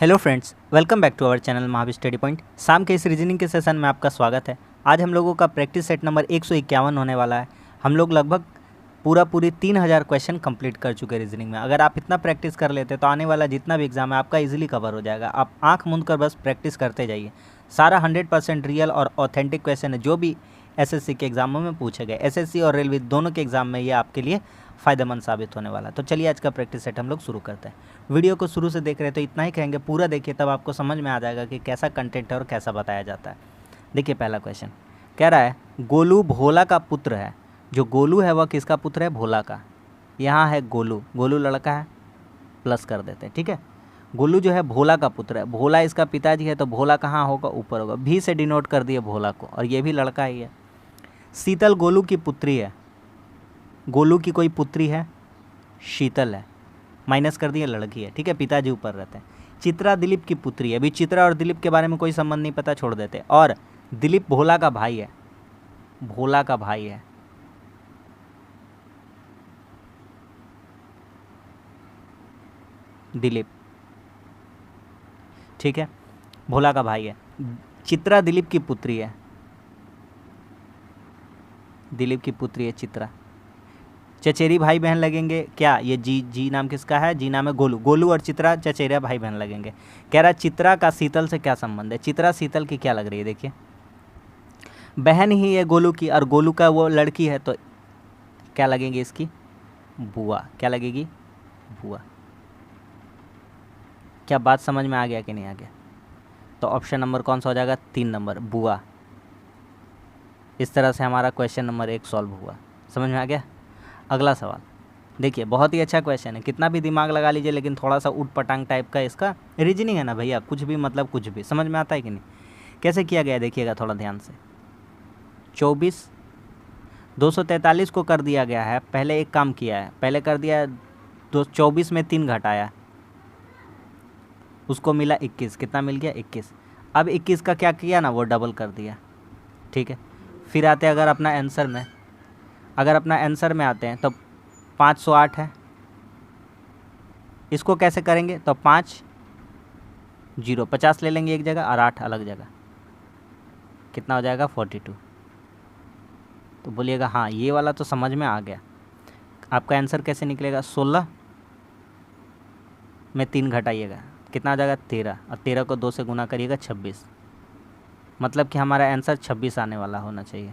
Hello friends, welcome back to our channel Mahavir study point. शाम के इस रीजनिंग के सेशन में आपका स्वागत है। आज हम लोगों का प्रैक्टिस सेट नंबर 151 होने वाला है। हम लोग लगभग पूरी 3000 क्वेश्चन कंप्लीट कर चुके हैं रीजनिंग में। अगर आप इतना प्रैक्टिस कर लेते तो आने वाला जितना भी एग्जाम है आपका इजीली कवर हो जाएगा। आप आँख मूंद कर बस प्रैक्टिस करते जाइए। सारा 100% रियल और ऑथेंटिक क्वेश्चन है जो भी एसएससी के एग्जामों में पूछे गए। एसएससी और रेलवे दोनों के एग्जाम में ये आपके लिए फ़ायदेमंद साबित होने वाला है। तो चलिए आज का प्रैक्टिस सेट हम लोग शुरू करते हैं। वीडियो को शुरू से देख रहे हैं तो इतना ही कहेंगे, पूरा देखिए तब आपको समझ में आ जाएगा कि कैसा कंटेंट है और कैसा बताया जाता है। देखिए पहला क्वेश्चन कह रहा है गोलू भोला का पुत्र है। जो गोलू है वह किसका पुत्र है? भोला का। यहाँ है गोलू, गोलू लड़का है, प्लस कर देते हैं। ठीक है, गोलू जो है भोला का पुत्र है। भोला इसका पिताजी है तो भोला कहाँ होगा? ऊपर होगा। भी से डिनोट कर दिए भोला को, और ये भी लड़का ही है। शीतल गोलू की पुत्री है। गोलू की कोई पुत्री है? शीतल है, माइनस कर दिए, लड़की है। ठीक है, पिताजी ऊपर रहते हैं। चित्रा दिलीप की पुत्री है। अभी चित्रा और दिलीप के बारे में कोई संबंध नहीं पता, छोड़ देते। और दिलीप भोला का भाई है। भोला का भाई है। दिलीप, ठीक है, भोला का भाई है। चित्रा दिलीप की पुत्री है। दिलीप की पुत्री है चित्रा। चचेरी भाई बहन लगेंगे क्या? ये जी नाम किसका है? जी नाम है गोलू। गोलू और चित्रा चचेरा भाई बहन लगेंगे। कह रहा है चित्रा का शीतल से क्या संबंध है? चित्रा शीतल की क्या लग रही है? देखिए बहन ही है गोलू की, और गोलू का वो लड़की है तो क्या लगेंगे इसकी? बुआ। क्या लगेगी? बुआ। क्या बात समझ में आ गया कि नहीं आ गया? तो ऑप्शन नंबर कौन सा हो जाएगा? 3 नंबर, बुआ। इस तरह से हमारा क्वेश्चन नंबर 1 सॉल्व हुआ। समझ में आ गया? अगला सवाल देखिए, बहुत ही अच्छा क्वेश्चन है। कितना भी दिमाग लगा लीजिए लेकिन थोड़ा सा उठ पटांग टाइप का इसका रीजनिंग है ना भैया। कुछ भी मतलब कुछ भी समझ में आता है कि नहीं? कैसे किया गया है देखिएगा थोड़ा ध्यान से। 24 243 को कर दिया गया है। पहले एक काम किया है, पहले कर दिया 24 में 3 घटाया, उसको मिला 21। कितना मिल गया? 21। अब 21 का क्या किया ना, वो डबल कर दिया। ठीक है, फिर आते हैं अगर अपना आंसर में आते हैं तो 508 है। इसको कैसे करेंगे? तो 5 0 50 ले लेंगे एक जगह और 8 अलग जगह। कितना हो जाएगा? 42। तो बोलिएगा हाँ ये वाला तो समझ में आ गया। आपका आंसर कैसे निकलेगा? 16 में 3 घटाइएगा, कितना आ जाएगा? 13, और 13 को 2 से गुना करिएगा 26। मतलब कि हमारा आंसर 26 आने वाला होना चाहिए।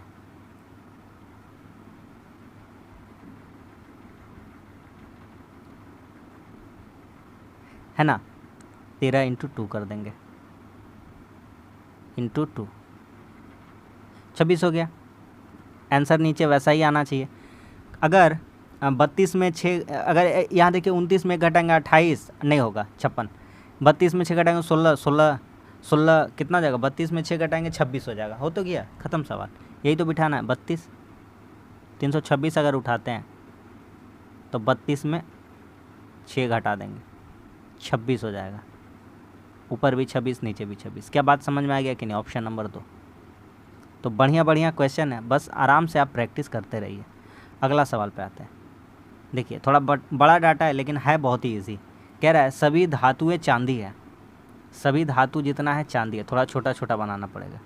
है ना? 13 × 2 कर देंगे, × 2 26 हो गया। आंसर नीचे वैसा ही आना चाहिए। अगर 32 में 6, अगर यहाँ देखिए 29 में घटाएंगे 28 नहीं होगा, 56। 32 में 6 घटाएंगे 16 कितना हो जाएगा? 32 में 6 घटाएंगे 26 हो जाएगा। हो तो गया, ख़त्म सवाल। यही तो बिठाना है 32। 326 अगर उठाते हैं तो 32 में 6 घटा देंगे, 26 हो जाएगा। ऊपर भी 26 नीचे भी 26। क्या बात समझ में आ गया कि नहीं? Option number 2। तो बढ़िया क्वेश्चन है, बस आराम से आप प्रैक्टिस करते रहिए। अगला सवाल पे आते हैं। देखिए थोड़ा बड़ा डाटा है लेकिन है बहुत ही ईजी। कह रहा है सभी धातुएं चांदी है। सभी धातु जितना है चांदी है। थोड़ा छोटा छोटा बनाना पड़ेगा।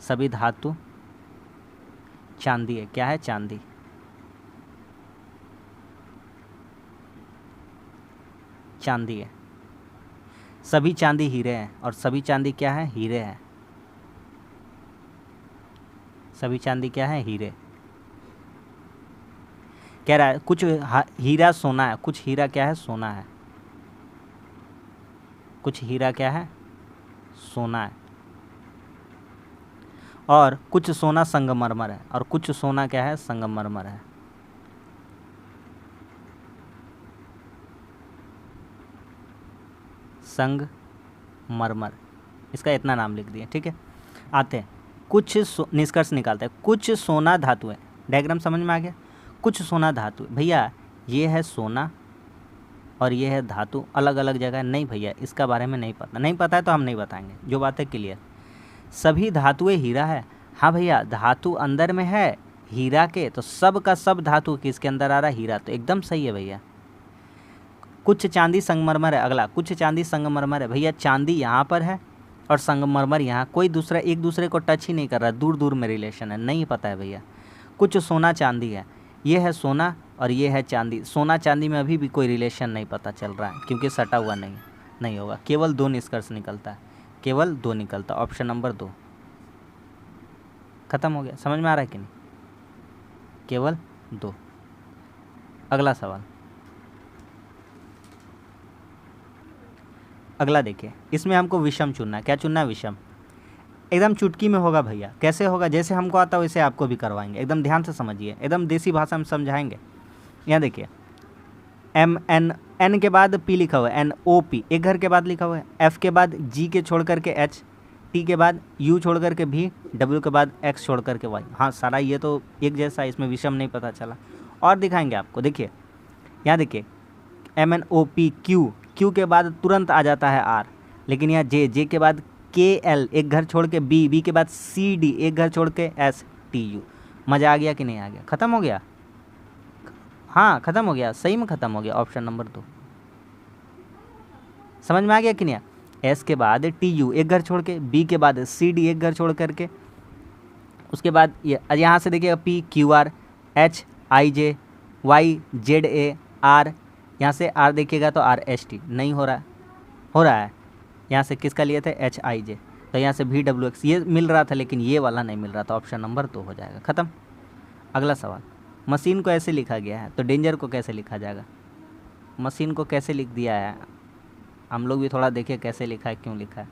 सभी धातु चांदी है। क्या है? चांदी। चांदी है। सभी चांदी हीरे हैं, और सभी चांदी क्या है? हीरे हैं। सभी चांदी क्या है? हीरे। कह रहा है कुछ हीरा सोना है। कुछ हीरा क्या है? सोना है। कुछ हीरा क्या है? सोना है। और कुछ सोना संगमरमर है। और कुछ सोना क्या है? संगमरमर है। संगमरमर, इसका इतना नाम लिख दिया। ठीक है, आते हैं कुछ निष्कर्ष निकालते हैं। कुछ सोना धातु है। डायग्राम समझ में आ गया? कुछ सोना धातु भैया, ये है सोना और ये है धातु। अलग अलग जगह नहीं भैया, इसका बारे में नहीं पता। नहीं पता है तो हम नहीं बताएंगे, जो बात है क्लियर। सभी धातुएं हीरा है। हाँ भैया, धातु अंदर में है हीरा के, तो सब का सब धातु किसके अंदर आ रहा है? हीरा। तो एकदम सही है भैया। कुछ चांदी संगमरमर है, अगला कुछ चांदी संगमरमर है। भैया चांदी यहाँ पर है और संगमरमर यहाँ, कोई दूसरा एक दूसरे को टच ही नहीं कर रहा, दूर दूर में रिलेशन है, नहीं पता है भैया। कुछ सोना चांदी है, ये है सोना और ये है चांदी, सोना चांदी में अभी भी कोई रिलेशन नहीं पता चल रहा है क्योंकि सटा हुआ नहीं होगा। केवल 2 निष्कर्ष निकलता है, केवल 2 निकलता, ऑप्शन नंबर 2। खत्म हो गया, समझ में आ रहा है कि नहीं? केवल 2। अगला सवाल, अगला देखिए, इसमें हमको विषम चुनना है। क्या चुनना है? विषम। एकदम चुटकी में होगा भैया। कैसे होगा? जैसे हमको आता है वैसे आपको भी करवाएंगे, एकदम ध्यान से समझिए, एकदम देसी भाषा में समझाएंगे। यहाँ देखिए, एन के बाद पी लिखा हुआ है, NOP एक घर के बाद लिखा हुआ है, F के बाद G के छोड़ करके H, T के बाद U छोड़ करके V, W के बाद X छोड़ करके Y। हाँ, सारा ये तो एक जैसा, इसमें विषम नहीं पता चला। और दिखाएंगे आपको, देखिए यहाँ देखिए MNOP Q के बाद तुरंत आ जाता है R, लेकिन यहाँ J के बाद KL एक घर छोड़ के B के बाद CD एक घर छोड़ के STU। मज़ा आ गया कि नहीं आ गया? ख़त्म हो गया? हाँ ख़त्म हो गया, सही में ख़त्म हो गया। ऑप्शन नंबर 2 समझ में आ गया कि नहीं? S के बाद TU एक घर छोड़ के, B के बाद CD एक घर छोड़ करके, उसके बाद ये यहाँ से देखिएगा PQR HIJ YZA R, यहाँ से R देखिएगा तो RST नहीं हो रहा है। यहाँ से किसका लिए थे? HIJ, तो यहाँ से VWX ये मिल रहा था, लेकिन ये वाला नहीं मिल रहा था। ऑप्शन नंबर 2 हो जाएगा। ख़त्म। अगला सवाल, मशीन को ऐसे लिखा गया है तो डेंजर को कैसे लिखा जाएगा? मशीन को कैसे लिख दिया है, हम लोग भी थोड़ा देखिए कैसे लिखा है, क्यों लिखा है।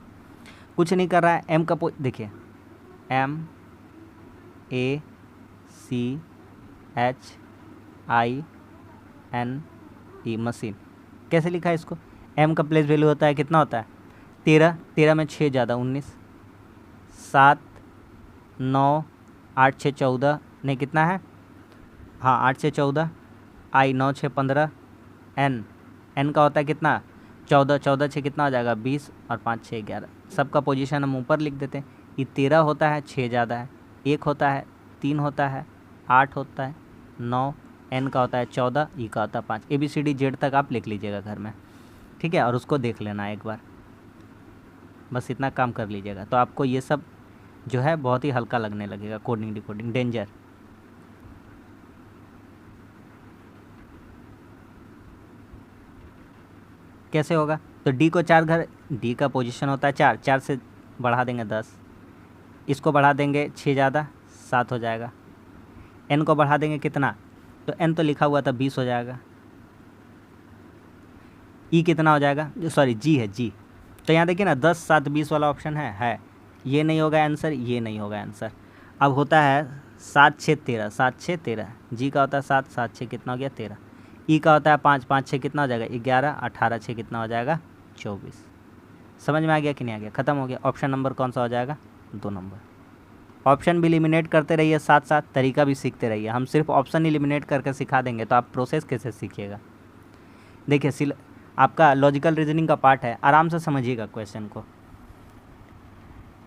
कुछ नहीं कर रहा है, M का देखिए MACHINE, मशीन। कैसे लिखा है इसको? M का प्लेस वैल्यू होता है, कितना होता है? 13 में 6 ज़्यादा 19, 7 9 8 6 14, नहीं कितना है? हाँ 8 से 14, I 9 6 15, N का होता है कितना? 14 6 कितना हो जाएगा? 20 और 5 6 11। सबका पोजीशन हम ऊपर लिख देते हैं। ये 13 होता है, 6 ज़्यादा है, 1 होता है, 3 होता है, 8 होता है, 9, N का होता है 14, E का होता है 5। ABCD Z तक आप लिख लीजिएगा घर में, ठीक है? और उसको देख लेना एक बार, बस इतना काम कर लीजिएगा तो आपको ये सब जो है बहुत ही हल्का लगने लगेगा। Coding decoding danger. कैसे होगा? तो D को 4 घर, D का पोजीशन होता है 4 से बढ़ा देंगे 10, इसको बढ़ा देंगे 6 ज़्यादा 7 हो जाएगा, N को बढ़ा देंगे कितना? तो N तो लिखा हुआ था 20 हो जाएगा, E कितना हो जाएगा? सॉरी G है G। तो यहाँ देखिए ना 10 7 20 वाला ऑप्शन है, ये नहीं होगा आंसर, ये नहीं होगा आंसर। अब होता है 7 6 13, 7 6 13, G का होता है 7 7 6 कितना हो गया? 13, E का होता है 5 5 6 कितना हो जाएगा? 11, 18 6 कितना हो जाएगा? 24। समझ में आ गया कि नहीं आ गया? ख़त्म हो गया। ऑप्शन नंबर कौन सा हो जाएगा? 2 नंबर। ऑप्शन भी एलिमिनेट करते रहिए, साथ साथ तरीका भी सीखते रहिए। हम सिर्फ ऑप्शन एलिमिनेट करके सिखा देंगे तो आप प्रोसेस कैसे सीखिएगा। देखिए आपका लॉजिकल रीजनिंग का पार्ट है, आराम से समझिएगा क्वेश्चन को।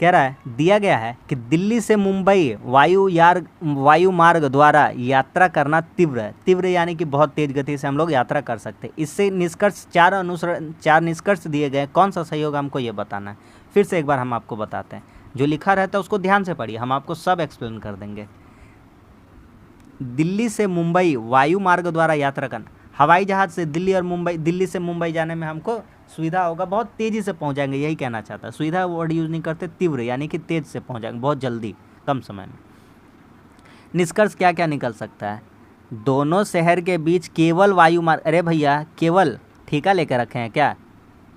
कह रहा है, दिया गया है कि दिल्ली से मुंबई वायु मार्ग द्वारा यात्रा करना तीव्र है। तीव्र यानी कि बहुत तेज गति से हम लोग यात्रा कर सकते हैं। इससे निष्कर्ष 4 निष्कर्ष दिए गए, कौन सा सही होगा हमको ये बताना है। फिर से एक बार हम आपको बताते हैं, जो लिखा रहता है उसको ध्यान से पढ़िए, हम आपको सब एक्सप्लेन कर देंगे। दिल्ली से मुंबई वायु मार्ग द्वारा यात्रा करना, हवाई जहाज़ से दिल्ली और मुंबई, दिल्ली से मुंबई जाने में हमको सुविधा होगा, बहुत तेज़ी से पहुंच जाएंगे, यही कहना चाहता है। सुविधा वर्ड यूज़ नहीं करते, तीव्र यानी कि तेज़ से पहुंच जाएंगे, बहुत जल्दी, कम समय में। निष्कर्ष क्या क्या निकल सकता है? दोनों शहर के बीच केवल वायु मार्ग, अरे भैया केवल ठीका लेकर रखे हैं क्या?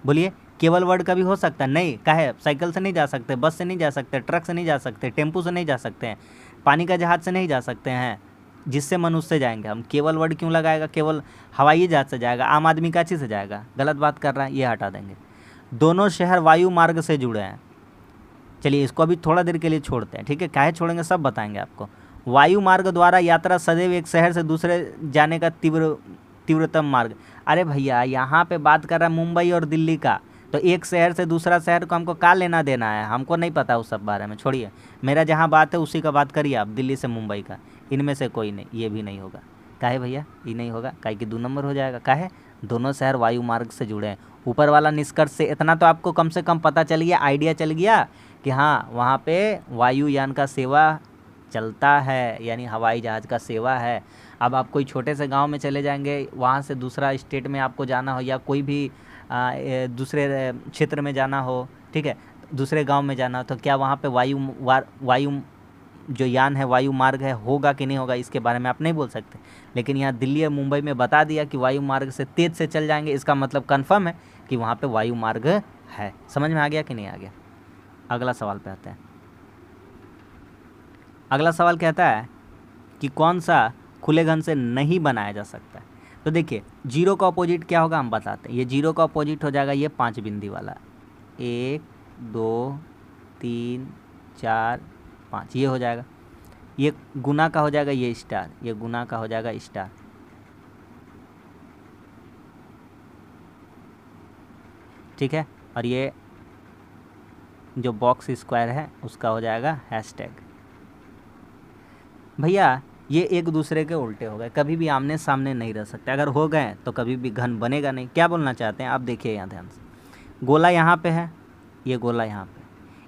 बोलिए, केवल वर्ड कभी हो सकता है? नहीं, काहे? साइकिल से नहीं जा सकते, बस से नहीं जा सकते, ट्रक से नहीं जा सकते, टेम्पू से नहीं जा सकते हैं, पानी का जहाज़ से नहीं जा सकते हैं, जिससे मनुष्य जाएंगे हम। केवल वर्ड क्यों लगाएगा? केवल हवाई जहाज से जाएगा, आम आदमी का चीज़ से जाएगा, गलत बात कर रहा है, ये हटा देंगे। दोनों शहर वायु मार्ग से जुड़े हैं, चलिए इसको अभी थोड़ा देर के लिए छोड़ते हैं, ठीक है? काहे छोड़ेंगे सब बताएंगे आपको। वायु मार्ग द्वारा यात्रा सदैव एक शहर से दूसरे जाने का तीव्रतम मार्ग। अरे भैया यहाँ पे बात कर रहा है मुंबई और दिल्ली का, तो एक शहर से दूसरा शहर को हमको क्या लेना देना है? हमको नहीं पता उस सब बारे में, छोड़िए। मेरा जहाँ बात है उसी का बात करिए आप, दिल्ली से मुंबई का, इनमें से कोई नहीं, ये भी नहीं होगा। काहे भैया ये नहीं होगा? काहे कि 2 नंबर हो जाएगा। काहे? दोनों शहर वायु मार्ग से जुड़े हैं। ऊपर वाला निष्कर्ष से इतना तो आपको कम से कम पता चल गया, आइडिया चल गया कि हाँ वहाँ पे वायुयान का सेवा चलता है, यानी हवाई जहाज़ का सेवा है। अब आप कोई छोटे से गांव में चले जाएंगे, वहाँ से दूसरा स्टेट में आपको जाना हो या कोई भी दूसरे क्षेत्र में जाना हो, ठीक है, दूसरे गांव में जाना हो, तो क्या वहाँ पे वायु जो यान है, वायु मार्ग है, होगा कि नहीं होगा, इसके बारे में आप नहीं बोल सकते। लेकिन यहाँ दिल्ली और मुंबई में बता दिया कि वायु मार्ग से तेज़ से चल जाएंगे, इसका मतलब कन्फर्म है कि वहाँ पे वायु मार्ग है। समझ में आ गया कि नहीं आ गया? अगला सवाल पे आते हैं। अगला सवाल कहता है कि कौन सा खुले घन से नहीं बनाया जा सकता है। तो देखिए जीरो का अपोजिट क्या होगा हम बताते हैं। ये जीरो का अपोजिट हो जाएगा ये 5 बिंदी वाला, 1 2 3 4 5, ये हो जाएगा। ये गुना का हो जाएगा ये स्टार, ये गुना का हो जाएगा स्टार। ठीक है, और ये जो बॉक्स स्क्वायर है उसका हो जाएगा हैशटैग। भैया ये एक दूसरे के उल्टे हो गए, कभी भी आमने सामने नहीं रह सकते। अगर हो गए तो कभी भी घन बनेगा नहीं। क्या बोलना चाहते हैं आप देखिए यहाँ ध्यान से। गोला यहाँ पे है, ये गोला यहाँ पे,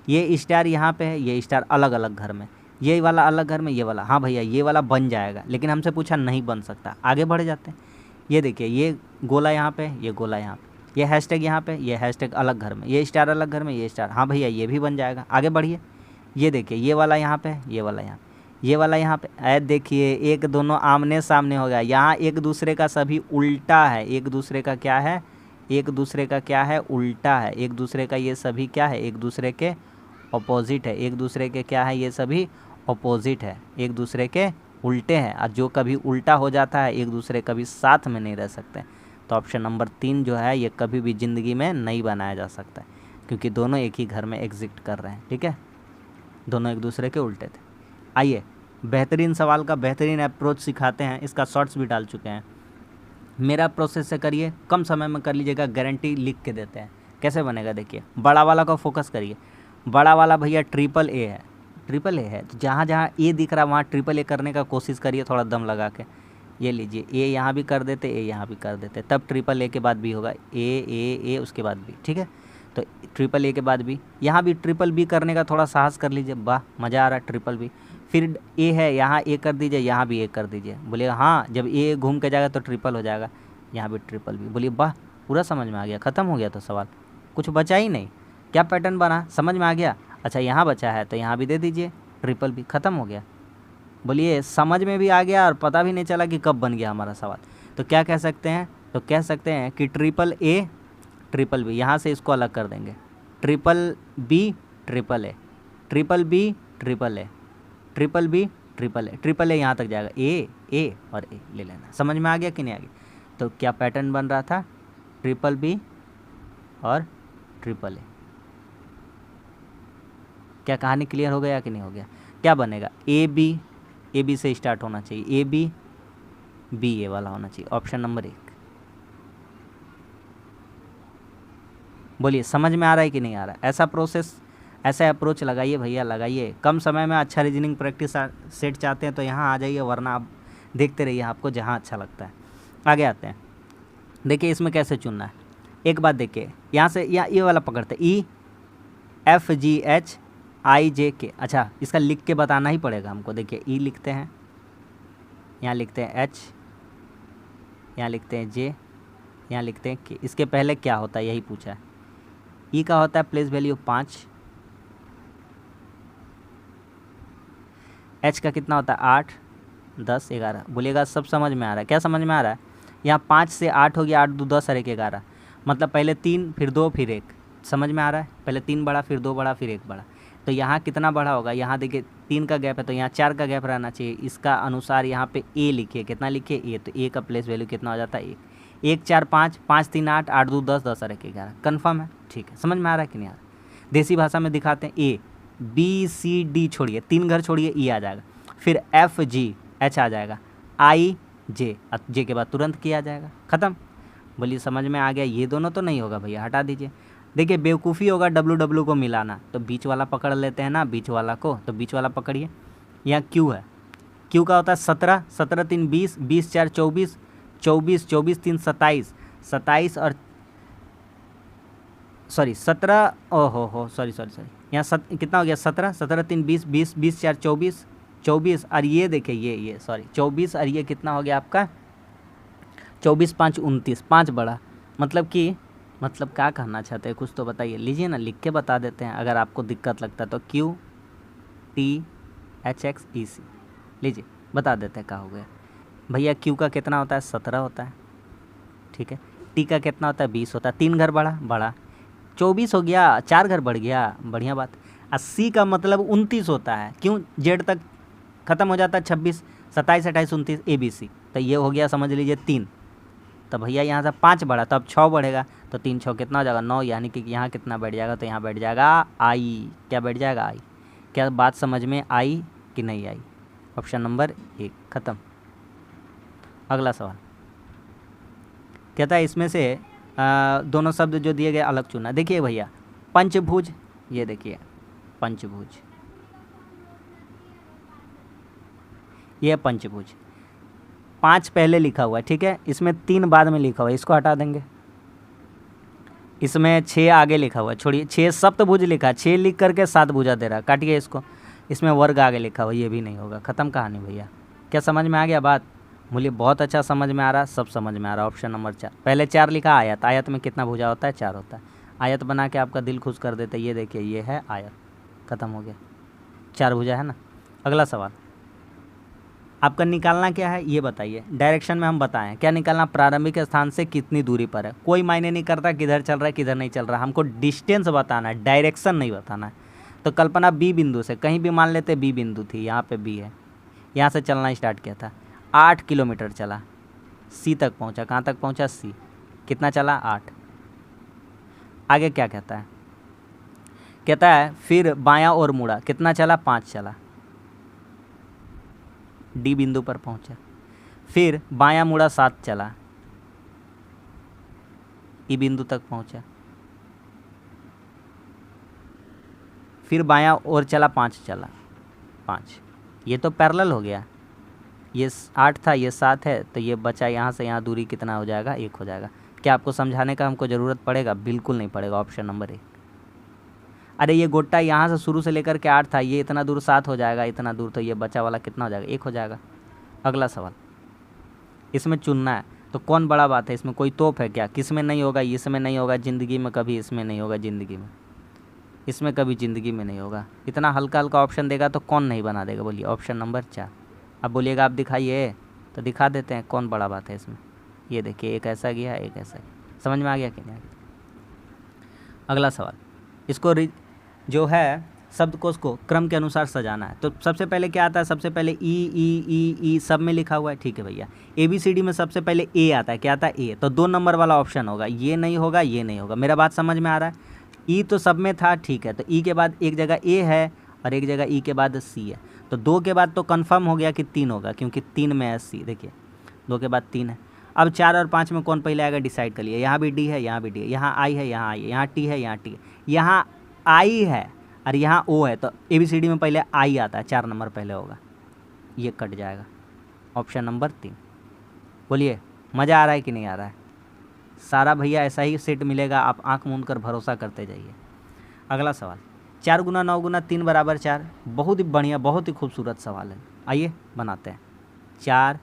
ये स्टार यहाँ पे है, ये स्टार अलग अलग घर में, ये वाला अलग घर में, ये वाला। हाँ भैया ये वाला बन जाएगा, लेकिन हमसे पूछा नहीं बन सकता। आगे बढ़ जाते हैं। ये देखिए ये गोला यहाँ पे, ये गोला यहाँ पे, ये हैशटैग यहाँ पे, ये हैशटैग अलग घर में, ये स्टार अलग घर में, ये स्टार। हाँ भैया ये भी बन जाएगा। आगे बढ़िए। ये देखिए ये वाला यहाँ पे, ये वाला यहाँ, ये वाला यहाँ पे। ऐ देखिए एक दोनों आमने सामने हो गया। यहाँ एक दूसरे का सभी उल्टा है। एक दूसरे का क्या है? एक दूसरे का क्या है? उल्टा है। एक दूसरे का ये सभी क्या है? एक दूसरे के अपोजिट है। एक दूसरे के क्या है? ये सभी अपोजिट है, एक दूसरे के उल्टे हैं। और जो कभी उल्टा हो जाता है एक दूसरे कभी साथ में नहीं रह सकते। तो ऑप्शन नंबर 3 जो है ये कभी भी ज़िंदगी में नहीं बनाया जा सकता है, क्योंकि दोनों एक ही घर में एग्जिस्ट कर रहे हैं। ठीक है, दोनों एक दूसरे के उल्टे थे। आइए बेहतरीन सवाल का बेहतरीन अप्रोच सिखाते हैं, इसका शॉर्ट्स भी डाल चुके हैं। मेरा प्रोसेस से करिए, कम समय में कर लीजिएगा, गारंटी लिख के देते हैं। कैसे बनेगा देखिए, बड़ा वाला का फोकस करिए। बड़ा वाला भैया ट्रिपल ए है, ट्रिपल ए है, तो जहाँ जहाँ ए दिख रहा है वहाँ ट्रिपल ए करने का कोशिश करिए थोड़ा दम लगा के। ये लीजिए ए यहाँ भी कर देते, ए यहाँ भी कर देते, तब ट्रिपल ए के बाद भी होगा, ए उसके बाद भी। ठीक है, तो ट्रिपल ए के बाद भी, यहाँ भी ट्रिपल बी करने का थोड़ा साहस कर लीजिए। वाह मज़ा आ रहा है, ट्रिपल बी। फिर ए है, यहाँ ए कर दीजिए, यहाँ भी ए कर दीजिए। बोलिए हाँ, जब ए घूम के जाएगा तो ट्रिपल हो जाएगा, यहाँ भी ट्रिपल बी। बोलिए वाह पूरा समझ में आ गया, ख़त्म हो गया तो सवाल, कुछ बचा ही नहीं। क्या पैटर्न बना, समझ में आ गया? अच्छा यहाँ बचा है तो यहाँ भी दे दीजिए ट्रिपल बी, ख़त्म हो गया। बोलिए समझ में भी आ गया और पता भी नहीं चला कि कब बन गया हमारा सवाल। तो क्या कह सकते हैं? तो कह सकते हैं कि ट्रिपल ए ट्रिपल बी, यहाँ से इसको अलग कर देंगे, triple B triple A, triple B triple A, triple B triple A, triple A यहाँ तक जाएगा, ए और ए ले लेना। समझ में आ गया कि नहीं आ गया? तो क्या पैटर्न बन रहा था? ट्रिपल बी और ट्रिपल ए। क्या कहानी क्लियर हो गया कि नहीं हो गया? क्या बनेगा? ए बी से स्टार्ट होना चाहिए, ए बी ए वाला होना चाहिए, ऑप्शन नंबर 1। बोलिए समझ में आ रहा है कि नहीं आ रहा है? ऐसा प्रोसेस, ऐसा अप्रोच लगाइए भैया, लगाइए। कम समय में अच्छा रीजनिंग प्रैक्टिस सेट चाहते हैं तो यहाँ आ जाइए, वरना आप देखते रहिए आपको जहाँ अच्छा लगता है। आगे आते हैं, देखिए इसमें कैसे चुनना है। एक बात देखिए, यहाँ से ये वाला पकड़ते हैं, EFGHIJK। अच्छा इसका लिख के बताना ही पड़ेगा हमको। देखिए ई लिखते हैं, यहाँ लिखते हैं एच, यहाँ लिखते हैं जे, यहाँ लिखते हैं के। इसके पहले क्या होता है यही पूछा है। ई का होता है प्लेस वैल्यू 5, एच का कितना होता है 8, 10, 11। बोलिएगा सब समझ में आ रहा है? क्या समझ में आ रहा है? यहाँ 5 से 8 हो गया, 8 2 10 और 1 11, मतलब पहले 3 फिर 2 फिर 1। समझ में आ रहा है? पहले 3 बड़ा फिर 2 बड़ा फिर 1 बड़ा। तो यहाँ कितना बड़ा होगा? यहाँ देखिए 3 का गैप है तो यहाँ 4 का गैप रहना चाहिए। इसका अनुसार यहाँ पे ए लिखिए, कितना लिखिए? ए। तो ए का प्लेस वैल्यू कितना हो जाता है? 1। 1 4 5, 5 3 8, 8 2 10, 10 और 1 11। कन्फर्म है? ठीक है, समझ में आ रहा है कि नहीं आ रहा है? देसी भाषा में दिखाते हैं। ए बी सी डी छोड़िए, 3 घर छोड़िए, ई आ जाएगा, फिर एफ जी एच आ जाएगा, आई जे, जे के बाद तुरंत की आ जाएगा, ख़त्म। बोलिए समझ में आ गया? ये दोनों तो नहीं होगा भैया, हटा दीजिए। देखिए बेवकूफ़ी होगा डब्लू को मिलाना, तो बीच वाला पकड़ लेते हैं ना, बीच वाला को। तो बीच वाला पकड़िए, यहाँ क्यू है, क्यू का होता है 17, 17 3 20, 20 4 24, 24 24 3 27, 27 और सॉरी 17, ओहो हो सॉरी यहाँ कितना हो गया 17, 17 3 20, 20 20 4 24, 24 और ये देखिए ये सॉरी 24 और ये कितना हो गया आपका 24 5 29, 5 बढ़ा। मतलब क्या कहना चाहते हैं, कुछ तो बताइए, लीजिए ना, लिख के बता देते हैं अगर आपको दिक्कत लगता है तो। QTHXEC लीजिए बता देते हैं क्या हो गया भैया। Q का कितना होता है 17 होता है, ठीक है। T का कितना होता है 20 होता है, 3 घर बढ़ा 24 हो गया, 4 घर बढ़ गया, बढ़िया बात। और C का मतलब 29 होता है, क्यों Z तक ख़त्म हो जाता है 26 27 28 29 ABC, तो ये हो गया समझ लीजिए 3। तो भैया यहाँ से 5 बढ़ा तो अब 6 बढ़ेगा, तो 3 6 कितना हो जाएगा 9, यानी कि यहाँ कितना बैठ जाएगा, तो यहाँ बैठ जाएगा आई। क्या बैठ जाएगा आई। क्या बात समझ में आई कि नहीं आई। ऑप्शन नंबर 1 ख़त्म। अगला सवाल कहता है इसमें से दोनों शब्द जो दिए गए अलग चुना। देखिए भैया पंचभुज, ये देखिए पंचभुज, ये पंचभुज 5 पहले लिखा हुआ है, ठीक है। इसमें 3 बाद में लिखा हुआ है, इसको हटा देंगे। इसमें 6 आगे लिखा हुआ है, छोड़िए 6 सप्तभुज लिखा है, 6 लिख करके 7 भुजा दे रहा है, काटिए इसको। इसमें वर्ग आगे लिखा हुआ है, ये भी नहीं होगा। ख़त्म कहानी भैया। क्या समझ में आ गया बात। बोलिए बहुत अच्छा समझ में आ रहा, सब समझ में आ रहा। ऑप्शन नंबर 4 पहले 4 लिखा आयत, आयत में कितना भुजा होता है 4 होता है। आयत बना के आपका दिल खुश कर देते। ये देखिए ये है आयत, ख़त्म हो गया, 4 भुजा है ना। अगला सवाल आपका निकालना क्या है ये बताइए। डायरेक्शन में हम बताएं क्या निकालना, प्रारंभिक स्थान से कितनी दूरी पर है। कोई मायने नहीं करता किधर चल रहा है किधर नहीं चल रहा, हमको डिस्टेंस बताना है, डायरेक्शन नहीं बताना है। तो कल्पना बी बिंदु से, कहीं भी मान लेते बी बिंदु थी, यहाँ पे बी है, यहाँ से चलना स्टार्ट किया था, 8 किलोमीटर चला, सी तक पहुँचा। कहाँ तक पहुँचा सी, कितना चला 8। आगे क्या कहता है, कहता है फिर बायां ओर मुड़ा, कितना चला 5 चला, डी बिंदु पर पहुंचा। फिर बायां मुड़ा 7 चला, ई बिंदु तक पहुंचा। फिर बायां ओर चला 5 चला, 5। ये तो पैरेलल हो गया, ये 8 था ये 7 है, तो ये बचा यहाँ से यहाँ दूरी कितना हो जाएगा 1 हो जाएगा। क्या आपको समझाने का हमको ज़रूरत पड़ेगा, बिल्कुल नहीं पड़ेगा। Option number 1। अरे ये गोटा यहाँ से शुरू से लेकर के 8 था, ये इतना दूर 7 हो जाएगा, इतना दूर, तो ये बचा वाला कितना हो जाएगा 1 हो जाएगा। अगला सवाल इसमें चुनना है, तो कौन बड़ा बात है इसमें, कोई तोप है क्या। किस में नहीं होगा, इसमें नहीं होगा ज़िंदगी में कभी, इसमें नहीं होगा ज़िंदगी में, इसमें कभी ज़िंदगी में नहीं होगा। इतना हल्का हल्का ऑप्शन देगा तो कौन नहीं बना देगा, बोलिए। Option number 4। अब बोलिएगा आप दिखाइए, तो दिखा देते हैं कौन बड़ा बात है इसमें। ये देखिए एक ऐसा गया एक ऐसा गया, समझ में आ गया कि नहीं आ गया। अगला सवाल इसको जो है शब्दकोश को क्रम के अनुसार सजाना है। तो सबसे पहले क्या आता है, सबसे पहले ई सब में लिखा हुआ है, ठीक है भैया। ABCD में सबसे पहले ए आता है, क्या आता है ए, तो 2 नंबर वाला ऑप्शन होगा, ये नहीं होगा ये नहीं होगा। मेरा बात समझ में आ रहा है। ई तो सब में था, ठीक है, तो ई के बाद एक जगह ए है और एक जगह ई के बाद सी है, तो 2 के बाद तो कन्फर्म हो गया कि 3 होगा, क्योंकि 3 में है सी। देखिए 2 के बाद 3 है। अब 4 और 5 में कौन पहले आएगा डिसाइड कर लिया। यहाँ भी डी है यहाँ भी डी है, यहाँ आई है यहाँ आई है, यहाँ टी है यहाँ टी है, यहाँ आई है और यहाँ ओ है, तो ABCD में पहले आई आता है, 4 नंबर पहले होगा, ये कट जाएगा। Option number 3। बोलिए मज़ा आ रहा है कि नहीं आ रहा है। सारा भैया ऐसा ही सेट मिलेगा, आप आंख मूंद कर भरोसा करते जाइए। अगला सवाल 4 गुना 9 गुना 3 बराबर 4, बहुत ही बढ़िया बहुत ही खूबसूरत सवाल है। आइए बनाते हैं। 4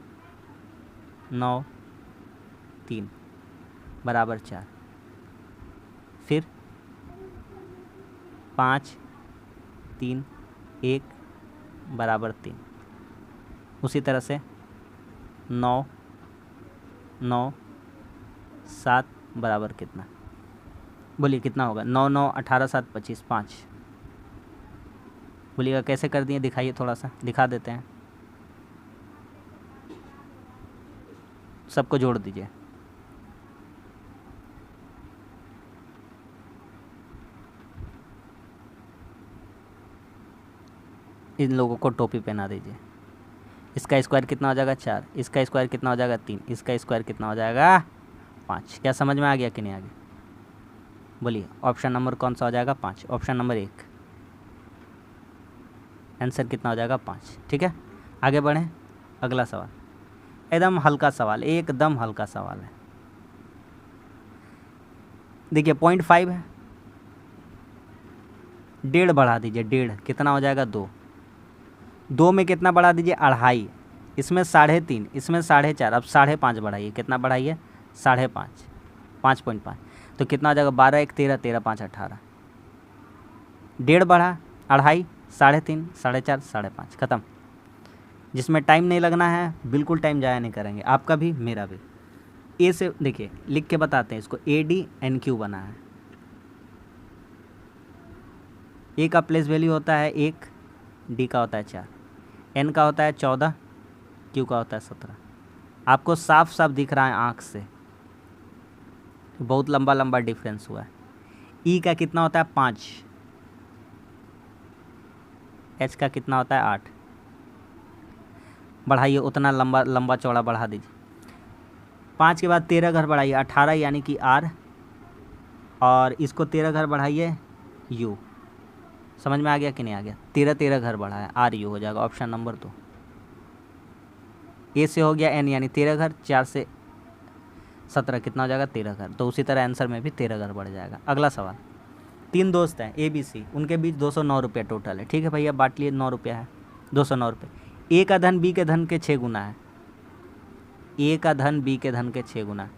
9 3 बराबर 4, फिर 5 3 1 बराबर 3। उसी तरह से 9 9 7 बराबर कितना, बोलिए कितना होगा। 9 9 18 7 25 5। बोलिएगा कैसे कर दिए, दिखाइए, थोड़ा सा दिखा देते हैं। सबको जोड़ दीजिए। इन लोगों को टोपी पहना दीजिए। इसका स्क्वायर कितना हो जाएगा 4, इसका स्क्वायर कितना हो जाएगा 3, इसका स्क्वायर कितना हो जाएगा 5। क्या समझ में आ गया कि नहीं आ गया, बोलिए। ऑप्शन नंबर कौन सा हो जाएगा 5, ऑप्शन नंबर 1। आंसर कितना हो जाएगा 5, ठीक है। आगे बढ़ें। अगला सवाल एकदम हल्का सवाल, एकदम हल्का सवाल है। देखिए 0.5 है, 1.5 बढ़ा दीजिए, 1.5 कितना हो जाएगा 2, 2 में कितना बढ़ा दीजिए 2.5, इसमें 3.5, इसमें 4.5, अब 5.5 बढ़ाइए, कितना बढ़ाइए 5.5, 5.5, तो कितना हो जाएगा 12 1 13, 13 5 18, 1.5 बढ़ा, 2.5, 3.5, 4.5, 5.5, ख़त्म। जिसमें टाइम नहीं लगना है बिल्कुल टाइम जाया नहीं करेंगे, आपका भी मेरा भी। ए से देखिए लिख के बताते हैं इसको, ADNQ बना है। ए का प्लेस वैल्यू होता है 1, डी का होता है 4, एन का होता है 14, क्यू का होता है 17। आपको साफ साफ दिख रहा है आँख से, बहुत लंबा लंबा डिफरेंस हुआ है। ई का कितना होता है 5, एच का कितना होता है 8, बढ़ाइए उतना लंबा लंबा चौड़ा बढ़ा दीजिए। 5 के बाद 13 घर बढ़ाइए 18, यानी कि आर, और इसको 13 घर बढ़ाइए यू। समझ में आ गया कि नहीं आ गया? 13 घर बढ़ा है, आर यू हो जाएगा ऑप्शन नंबर 2। ए से हो गया एन, यानी 13 घर, 4 से 17 कितना हो जाएगा 13 घर, तो उसी तरह आंसर में भी 13 घर बढ़ जाएगा। अगला सवाल, 3 दोस्त हैं ABC, उनके बीच 209 रुपये टोटल है। ठीक है भैया, बांट लिए, 9 रुपया है, 209 रुपये। ए का धन बी के धन के 6 गुना है, ए का धन बी के धन के 6 गुना।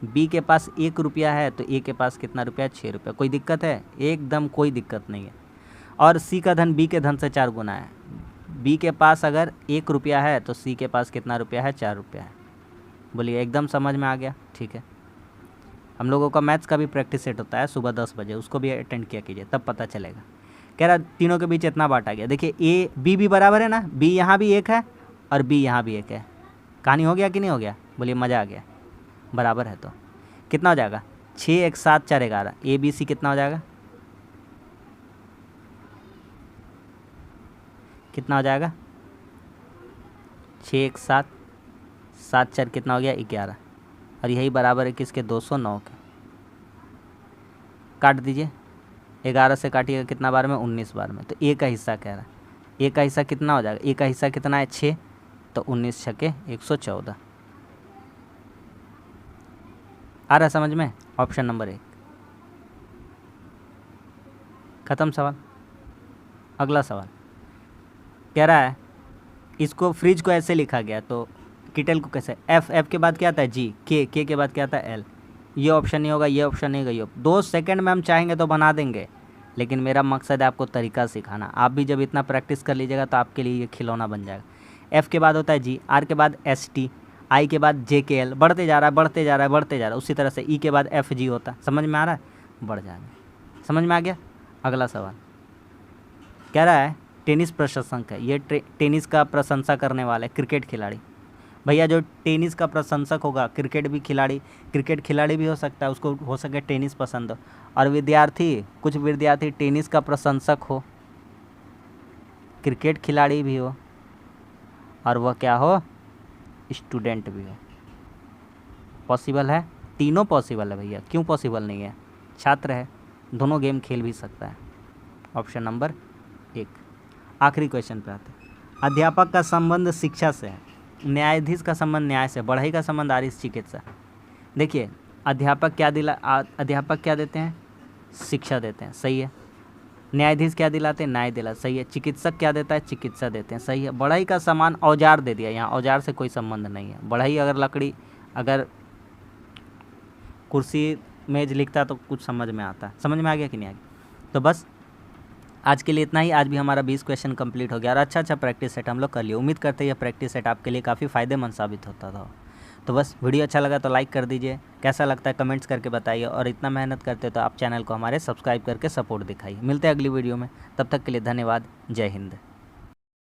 बी के पास 1 रुपया है तो ए के पास कितना रुपया है 6 रुपया। कोई दिक्कत है? एकदम कोई दिक्कत नहीं है। और सी का धन बी के धन से 4 गुना है। बी के पास अगर 1 रुपया है तो सी के पास कितना रुपया है 4 रुपया है। बोलिए एकदम समझ में आ गया? ठीक है, हम लोगों का मैथ्स का भी प्रैक्टिस सेट होता है सुबह 10 बजे, उसको भी अटेंड किया कीजिए, तब पता चलेगा। कह रहा तीनों के बीच इतना बांटा गया। देखिए ए बी भी बराबर है ना, बी यहाँ भी 1 है और बी यहाँ भी 1 है। कहानी हो गया कि नहीं हो गया? बोलिए मज़ा आ गया। बराबर है तो कितना हो जाएगा 6 1 7 4 11, ABC कितना हो जाएगा? कितना हो जाएगा? 6 1 7 7 4 कितना हो गया 11, और यही बराबर है किसके 209 के। काट दीजिए, 11 से काटिएगा कितना बार में 19 बार में, तो ए का हिस्सा कह रहा है। ए का हिस्सा कितना हो जाएगा? ए का हिस्सा कितना है 6, तो 19 छके 114। आ रहा है समझ में? ऑप्शन नंबर 1 खत्म सवाल। अगला सवाल कह रहा है इसको फ्रिज को ऐसे लिखा गया तो किटल को कैसे? एफ के बाद क्या आता है जी, के के बाद क्या आता है एल। ये ऑप्शन नहीं होगा, ये ऑप्शन नहीं होगा, ये 2 सेकंड में हम चाहेंगे तो बना देंगे, लेकिन मेरा मकसद है आपको तरीका सिखाना। आप भी जब इतना प्रैक्टिस कर लीजिएगा तो आपके लिए ये खिलौना बन जाएगा। एफ़ के बाद होता है जी, आर के बाद ST, आई के बाद JKL, बढ़ते जा रहा है बढ़ते जा रहा है बढ़ते जा रहा है। उसी तरह से ई के बाद FG होता है। समझ में आ रहा है? बढ़ जाएगा। समझ में आ गया? अगला सवाल कह रहा है टेनिस प्रशंसक है, ये टेनिस का प्रशंसा करने वाले क्रिकेट खिलाड़ी। भैया जो टेनिस का प्रशंसक होगा क्रिकेट खिलाड़ी भी हो सकता है, उसको हो सके टेनिस पसंद हो। और कुछ विद्यार्थी टेनिस का प्रशंसक हो, क्रिकेट खिलाड़ी भी हो, और वह क्या हो स्टूडेंट भी हो। पॉसिबल है? तीनों पॉसिबल है भैया, क्यों पॉसिबल नहीं है? छात्र है, दोनों गेम खेल भी सकता है। Option number 1। आखिरी क्वेश्चन पे आते हैं। अध्यापक का संबंध शिक्षा से है, न्यायाधीश का संबंध न्याय से, बढ़ई का संबंध आरिश चिकित्सा। देखिए अध्यापक क्या देते हैं? शिक्षा देते हैं, सही है। न्यायाधीश क्या दिलाते हैं? न्याय दिला, सही है। चिकित्सक क्या देता है? चिकित्सा देते हैं, सही है। बढ़ई का सामान औजार दे दिया, यहाँ औजार से कोई संबंध नहीं है। बढ़ई अगर लकड़ी, अगर कुर्सी मेज लिखता तो कुछ समझ में आता। समझ में आ गया कि नहीं आ गया? तो बस आज के लिए इतना ही। आज भी हमारा 20 क्वेश्चन कंप्लीट हो गया और अच्छा प्रैक्टिस सेट हम लोग कर लिए। उम्मीद करते हैं यह प्रैक्टिस सेट आपके लिए काफ़ी फ़ायदेमंद साबित होता था। तो बस वीडियो अच्छा लगा तो लाइक कर दीजिए, कैसा लगता है कमेंट्स करके बताइए, और इतना मेहनत करते तो आप चैनल को हमारे सब्सक्राइब करके सपोर्ट दिखाइए। मिलते हैं अगली वीडियो में, तब तक के लिए धन्यवाद। जय हिंद।